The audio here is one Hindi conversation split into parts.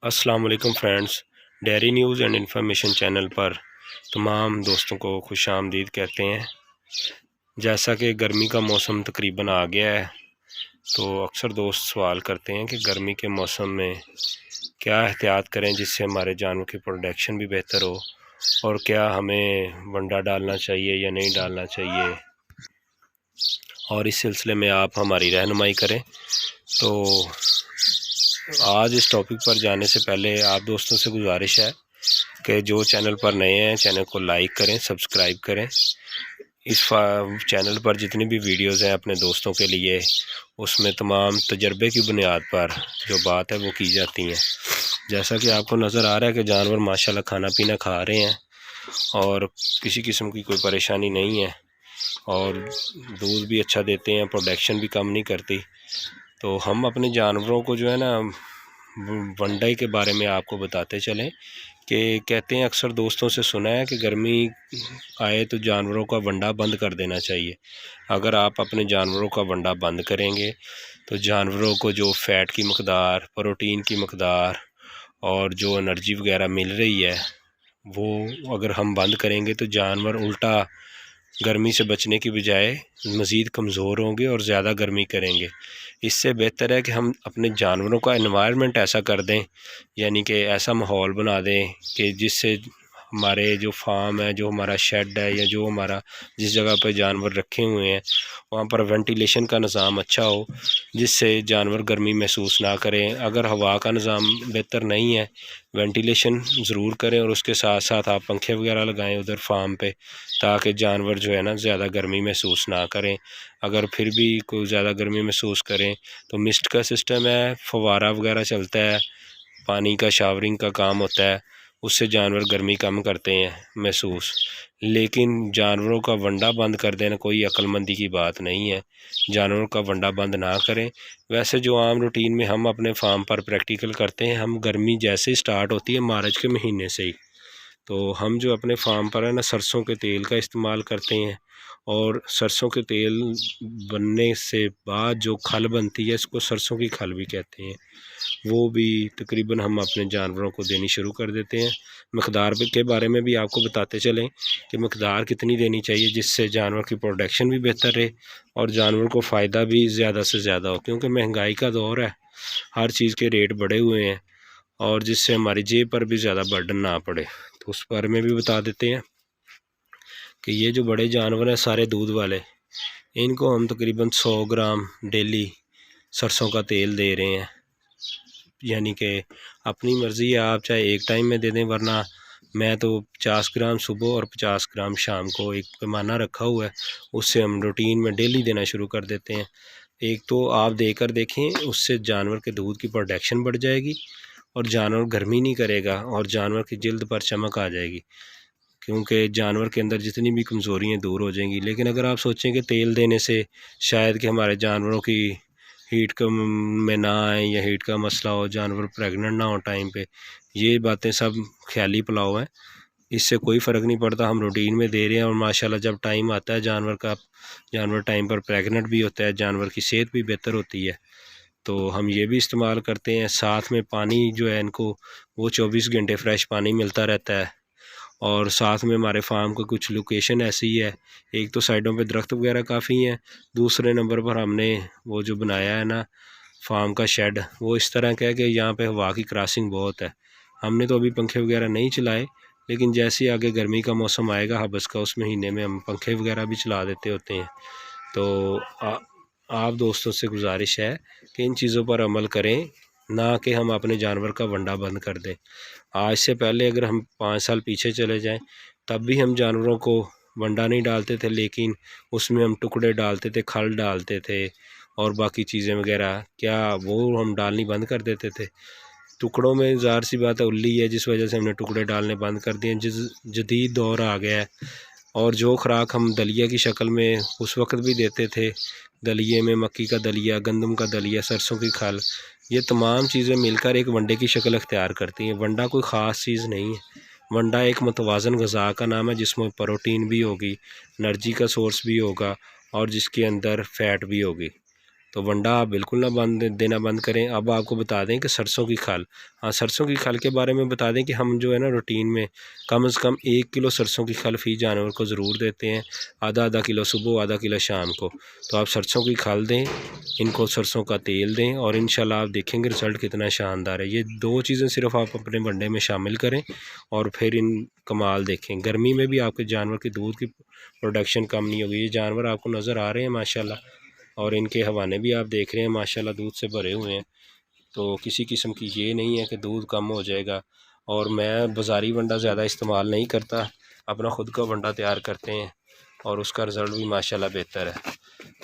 अस्सलाम वालेकुम friends. Dairy news and information channel पर तमाम दोस्तों को खुशामदीद कहते हैं। जैसा कि गर्मी का मौसम तकरीबन आ गया है, तो अक्सर दोस्त सवाल करते हैं कि गर्मी के मौसम में क्या एहतियात करें जिससे हमारे जानवर की प्रोडक्शन भी बेहतर हो, और क्या हमें वंडा डालना चाहिए या नहीं डालना चाहिए, और इस सिलसिले में आप हमारी रहनुमाई करें। तो आज इस टॉपिक पर जाने से पहले आप दोस्तों से गुजारिश है कि जो चैनल पर नए हैं चैनल को लाइक करें, सब्सक्राइब करें। इस चैनल पर जितनी भी वीडियोस हैं अपने दोस्तों के लिए, उसमें तमाम तजर्बे की बुनियाद पर जो बात है वो की जाती हैं। जैसा कि आपको नज़र आ रहा है कि जानवर माशाल्लाह खाना पीना खा रहे हैं और किसी किस्म की कोई परेशानी नहीं है, और दूध भी अच्छा देते हैं, प्रोडक्शन भी कम नहीं करती। तो हम अपने जानवरों को जो है ना वनडे के बारे में आपको बताते चलें कि कहते हैं, अक्सर दोस्तों से सुना है कि गर्मी आए तो जानवरों का वंडा बंद कर देना चाहिए। अगर आप अपने जानवरों का वंडा बंद करेंगे तो जानवरों को जो फ़ैट की मकदार, प्रोटीन की मकदार और जो एनर्जी वगैरह मिल रही है, वो अगर हम बंद करेंगे तो जानवर उल्टा गर्मी से बचने की बजाय मज़ीद कमज़ोर होंगे और ज़्यादा गर्मी करेंगे। इससे बेहतर है कि हम अपने जानवरों का एनवायरनमेंट ऐसा कर दें, यानी कि ऐसा माहौल बना दें कि जिससे हमारे जो फार्म है, जो हमारा शेड है, या जो हमारा जिस जगह पर जानवर रखे हुए हैं, वहाँ पर वेंटिलेशन का निज़ाम अच्छा हो, जिससे जानवर गर्मी महसूस ना करें। अगर हवा का निज़ाम बेहतर नहीं है, वेंटिलेशन ज़रूर करें, और उसके साथ साथ आप पंखे वगैरह लगाएं उधर फार्म पे, ताकि जानवर जो है ना ज़्यादा गर्मी महसूस ना करें। अगर फिर भी कोई ज़्यादा गर्मी महसूस करें तो मिस्ट का सिस्टम है, फव्वारा वगैरह चलता है, पानी का शावरिंग का काम होता है, उससे जानवर गर्मी कम करते हैं महसूस। लेकिन जानवरों का वंडा बंद कर देना कोई अक्लमंदी की बात नहीं है। जानवरों का वंडा बंद ना करें। वैसे जो आम रूटीन में हम अपने फार्म पर प्रैक्टिकल करते हैं, हम गर्मी जैसे ही स्टार्ट होती है मार्च के महीने से ही, तो हम जो अपने फार्म पर है ना सरसों के तेल का इस्तेमाल करते हैं, और सरसों के तेल बनने से बाद जो खल बनती है, इसको सरसों की खल भी कहते हैं, वो भी तकरीबन हम अपने जानवरों को देनी शुरू कर देते हैं। मकदार के बारे में भी आपको बताते चलें कि मकदार कितनी देनी चाहिए जिससे जानवर की प्रोडक्शन भी बेहतर रहे और जानवर को फ़ायदा भी ज़्यादा से ज़्यादा हो, क्योंकि महंगाई का दौर है, हर चीज़ के रेट बढ़े हुए हैं, और जिससे हमारी जेब पर भी ज़्यादा बर्डन ना पड़े। तो उस बारे में भी बता देते हैं कि ये जो बड़े जानवर हैं सारे दूध वाले, इनको हम तकरीबन 100 ग्राम डेली सरसों का तेल दे रहे हैं। यानी कि अपनी मर्ज़ी है, आप चाहे एक टाइम में दे दें, वरना मैं तो 50 ग्राम सुबह और 50 ग्राम शाम को एक पैमाना रखा हुआ है, उससे हम रूटीन में डेली देना शुरू कर देते हैं। एक तो आप देकर देखें, उससे जानवर के दूध की प्रोडक्शन बढ़ जाएगी और जानवर गर्मी नहीं करेगा और जानवर की जल्द पर चमक आ जाएगी, क्योंकि जानवर के अंदर जितनी भी कमज़ोरियाँ दूर हो जाएंगी। लेकिन अगर आप सोचें कि तेल देने से शायद कि हमारे जानवरों की हीट का में ना आए, या हीट का मसला हो, जानवर प्रेग्नेंट ना हो टाइम पे, ये बातें सब ख्याली पुलाव हैं। इससे कोई फ़र्क नहीं पड़ता, हम रूटीन में दे रहे हैं, और माशाल्लाह जब टाइम आता है जानवर का, जानवर टाइम पर प्रेग्नेंट भी होता है, जानवर की सेहत भी बेहतर होती है, तो हम ये भी इस्तेमाल करते हैं। साथ में पानी जो है इनको, वो 24 घंटे फ्रेश पानी मिलता रहता है। और साथ में हमारे फार्म की कुछ लोकेशन ऐसी है, एक तो साइडों पे दरख्त वगैरह काफ़ी हैं, दूसरे नंबर पर हमने वो जो बनाया है ना फार्म का शेड, वो इस तरह का है कि यहाँ पे हवा की क्रॉसिंग बहुत है। हमने तो अभी पंखे वगैरह नहीं चलाए, लेकिन जैसे ही आगे गर्मी का मौसम आएगा हबस का, उस महीने में हम पंखे वगैरह भी चला देते होते हैं। तो आप दोस्तों से गुजारिश है कि इन चीज़ों पर अमल करें, ना कि हम अपने जानवर का वंडा बंद कर दें। आज से पहले अगर हम 5 साल पीछे चले जाएं, तब भी हम जानवरों को वंडा नहीं डालते थे, लेकिन उसमें हम टुकड़े डालते थे, खल डालते थे, और बाकी चीज़ें वगैरह क्या वो हम डालनी बंद कर देते थे। टुकड़ों में ज़ाहिर सी बात है उल्ली है, जिस वजह से हमने टुकड़े डालने बंद कर दिए। जिस जदीद दौर आ गया है, और जो खुराक हम दलिया की शक्ल में उस वक्त भी देते थे, दलिए में मक्की का दलिया, गंदम का दलिया, सरसों की खल, ये तमाम चीज़ें मिलकर एक वंडे की शक्ल अख्तियार करती हैं। वंडा कोई ख़ास चीज़ नहीं है, वंडा एक मतवाज़न ग़िज़ा का नाम है, जिसमें प्रोटीन भी होगी, एनर्जी का सोर्स भी होगा, और जिसके अंदर फ़ैट भी होगी। तो वंडा आप बिल्कुल ना देना बंद करें। अब आपको बता दें कि सरसों की खल, हाँ सरसों की खल के बारे में बता दें कि हम जो है ना रूटीन में कम से कम 1 किलो सरसों की खल फी जानवर को ज़रूर देते हैं, आधा किलो सुबह, आधा किलो शाम को। तो आप सरसों की खल दें, इनको सरसों का तेल दें और इंशाल्लाह आप देखेंगे रिज़ल्ट कितना शानदार है। ये 2 चीज़ें सिर्फ आप अपने वंडे में शामिल करें और फिर इन कमाल देखें। गर्मी में भी आपके जानवर की दूध की प्रोडक्शन कम नहीं होगी। ये जानवर आपको नज़र आ रहे हैं माशाल्लाह, और इनके हवाने भी आप देख रहे हैं माशाल्लाह दूध से भरे हुए हैं। तो किसी किस्म की ये नहीं है कि दूध कम हो जाएगा। और मैं बाज़ारी वंडा ज़्यादा इस्तेमाल नहीं करता, अपना ख़ुद का वंडा तैयार करते हैं और उसका रिज़ल्ट भी माशाल्लाह बेहतर है।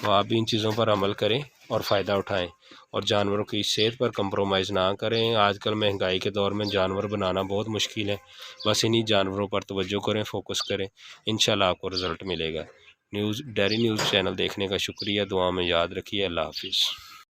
तो आप भी इन चीज़ों पर अमल करें और फ़ायदा उठाएं और जानवरों की सेहत पर कंप्रोमाइज़ ना करें। आजकल महंगाई के दौर में जानवर बनाना बहुत मुश्किल है। बस इन्हीं जानवरों पर तवज्जो करें, फोकस करें, इंशाल्लाह आपको रिज़ल्ट मिलेगा। डेयरी न्यूज़ चैनल देखने का शुक्रिया। दुआ में याद रखिए। अल्लाह हाफिज़।